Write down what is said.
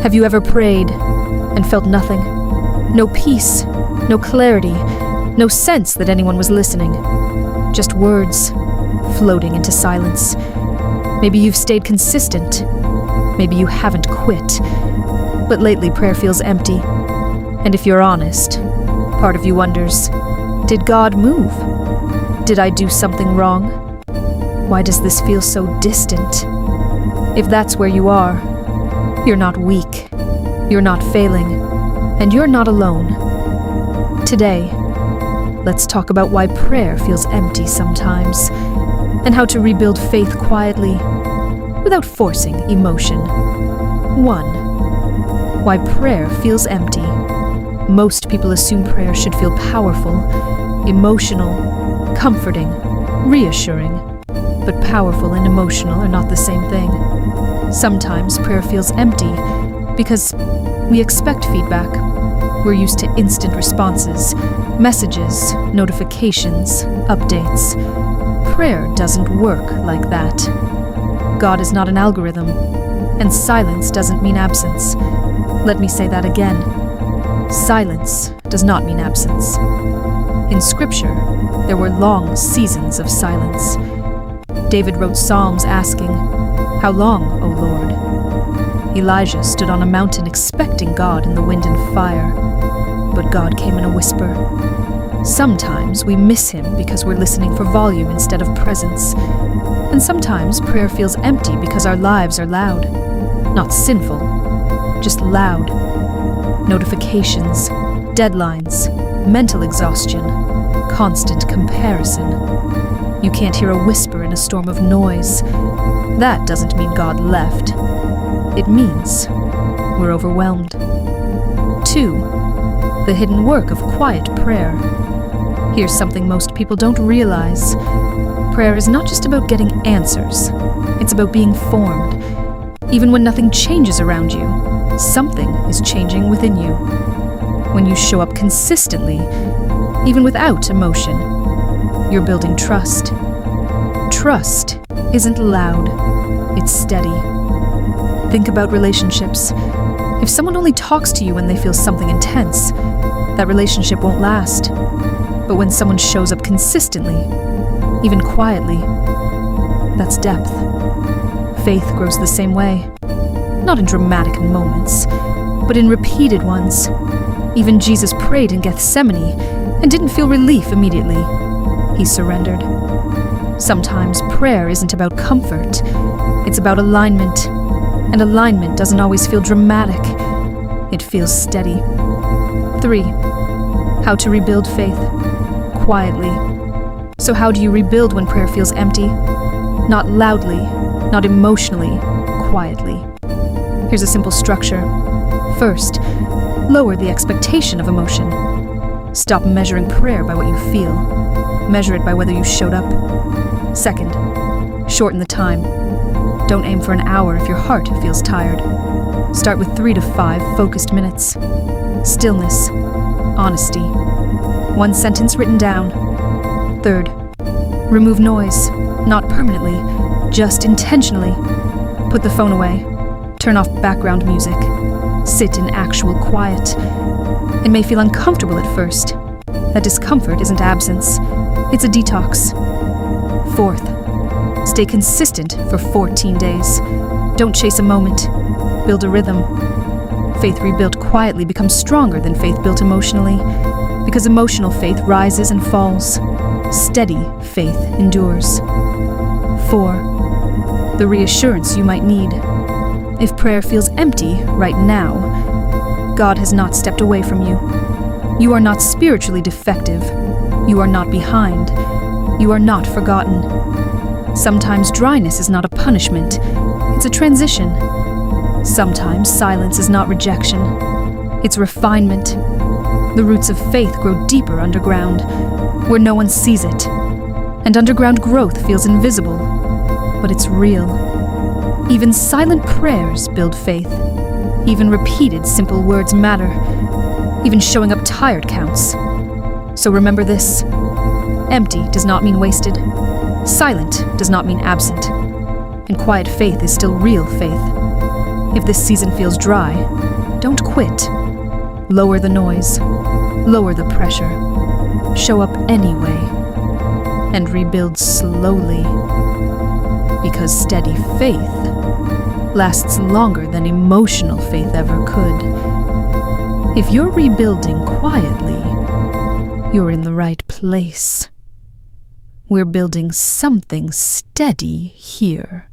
Have you ever prayed and felt nothing? No peace, no clarity, no sense that anyone was listening. Just words floating into silence. Maybe you've stayed consistent. Maybe you haven't quit. But lately prayer feels empty. And if you're honest, part of you wonders, did God move? Did I do something wrong? Why does this feel so distant? If that's where you are, you're not weak, you're not failing, and you're not alone. Today, let's talk about why prayer feels empty sometimes, and how to rebuild faith quietly, without forcing emotion. 1. Why prayer feels empty. Most people assume prayer should feel powerful, emotional, comforting, reassuring. But powerful and emotional are not the same thing. Sometimes prayer feels empty because we expect feedback. We're used to instant responses, messages, notifications, updates. Prayer doesn't work like that. God is not an algorithm, and silence doesn't mean absence. Let me say that again. Silence does not mean absence. In Scripture, there were long seasons of silence. David wrote psalms asking, "How long, O Lord?" Elijah stood on a mountain expecting God in the wind and fire, but God came in a whisper. Sometimes we miss him because we're listening for volume instead of presence. And sometimes prayer feels empty because our lives are loud. Not sinful, just loud. Notifications, deadlines, mental exhaustion, constant comparison. You can't hear a whisper in a storm of noise. That doesn't mean God left. It means we're overwhelmed. 2. The hidden work of quiet prayer. Here's something most people don't realize. Prayer is not just about getting answers. It's about being formed. Even when nothing changes around you, something is changing within you. When you show up consistently, even without emotion, you're building trust. Trust isn't loud, it's steady. Think about relationships. If someone only talks to you when they feel something intense, that relationship won't last. But when someone shows up consistently, even quietly, that's depth. Faith grows the same way. Not in dramatic moments, but in repeated ones. Even Jesus prayed in Gethsemane and didn't feel relief immediately. He surrendered. Sometimes prayer isn't about comfort, it's about alignment. And alignment doesn't always feel dramatic, it feels steady. 3. How to rebuild faith. Quietly. So how do you rebuild when prayer feels empty? Not loudly, not emotionally, quietly. Here's a simple structure. First, lower the expectation of emotion. Stop measuring prayer by what you feel. Measure it by whether you showed up. Second, shorten the time. Don't aim for an hour if your heart feels tired. Start with 3 to 5 focused minutes. Stillness, honesty. 1 sentence written down. Third, remove noise, not permanently, just intentionally. Put the phone away. Turn off background music. Sit in actual quiet. It may feel uncomfortable at first. That discomfort isn't absence. It's a detox. Fourth, stay consistent for 14 days. Don't chase a moment. Build a rhythm. Faith rebuilt quietly becomes stronger than faith built emotionally, because emotional faith rises and falls. Steady faith endures. 4. The reassurance you might need. If prayer feels empty right now, God has not stepped away from you. You are not spiritually defective. You are not behind. You are not forgotten. Sometimes dryness is not a punishment. It's a transition. Sometimes silence is not rejection. It's refinement. The roots of faith grow deeper underground, where no one sees it. And underground growth feels invisible, but it's real. Even silent prayers build faith. Even repeated simple words matter. Even showing up tired counts. So remember this. Empty does not mean wasted. Silent does not mean absent. And quiet faith is still real faith. If this season feels dry, don't quit. Lower the noise, lower the pressure, show up anyway, and rebuild slowly. Because steady faith lasts longer than emotional faith ever could. If you're rebuilding quietly, you're in the right place. We're building something steady here.